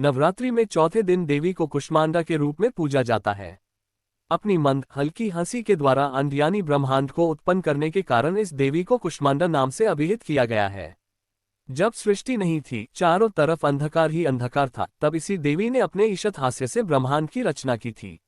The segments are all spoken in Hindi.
नवरात्रि में चौथे दिन देवी को कुष्मांडा के रूप में पूजा जाता है। अपनी मंद हल्की हंसी के द्वारा अंड यानी ब्रह्मांड को उत्पन्न करने के कारण इस देवी को कुष्मांडा नाम से अभिहित किया गया है। जब सृष्टि नहीं थी, चारों तरफ अंधकार ही अंधकार था, तब इसी देवी ने अपने ईशत हास्य से ब्रह्मांड की रचना की थी।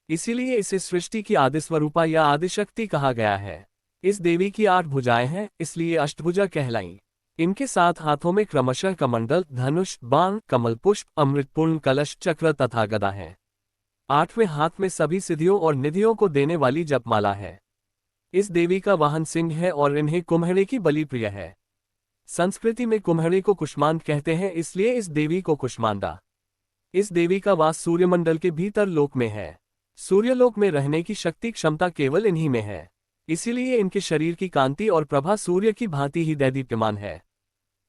इसीलिए इसे सृष्टि की आदिस्वरूपा या आदिशक्ति कहा गया है। इस देवी की 8 भुजाएं हैं, इसलिए अष्टभुजा कहलाईं। इनके 7 हाथों में क्रमशः कमंडल, धनुष, बाण, कमल पुष्प, अमृतपूर्ण कलश, चक्र तथा गदा है। 8वें हाथ में सभी सिद्धियों और निधियों को देने वाली जपमाला है। इस देवी का वाहन सिंह है और इन्हें कुम्हड़े की बलि प्रिय है। संस्कृति में कुम्हड़े को कुष्मांड कहते हैं, इसलिए इस देवी को कुष्मांडा। इस देवी का वास सूर्यमंडल के भीतर लोक में है। सूर्यलोक में रहने की शक्ति क्षमता केवल इन्हीं में है। इसीलिए इनके शरीर की कांति और प्रभा सूर्य की भांति ही दैदीप्यमान है।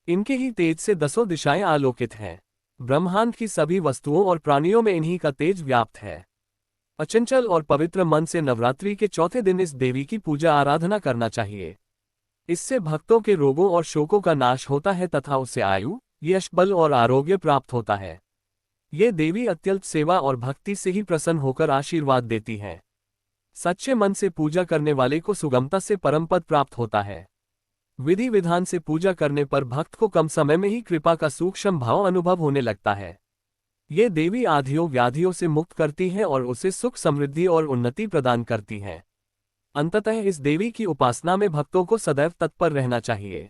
इनके ही तेज से 10 दिशाएं आलोकित हैं। ब्रह्मांड की सभी वस्तुओं और प्राणियों में इन्हीं का तेज व्याप्त है। अचंचल और पवित्र मन से नवरात्रि के चौथे दिन इस देवी की पूजा आराधना करना चाहिए। इससे भक्तों के रोगों और शोकों का नाश होता है तथा उससे आयु, यश, बल और आरोग्य प्राप्त होता है। ये देवी अत्यल्प सेवा और भक्ति से ही प्रसन्न होकर आशीर्वाद देती हैं। सच्चे मन से पूजा करने वाले को सुगमता से परमपद प्राप्त होता है। विधि विधान से पूजा करने पर भक्त को कम समय में ही कृपा का सूक्ष्म भाव अनुभव होने लगता है। ये देवी आधियों व्याधियों से मुक्त करती है और उसे सुख, समृद्धि और उन्नति प्रदान करती है। अंततः इस देवी की उपासना में भक्तों को सदैव तत्पर रहना चाहिए।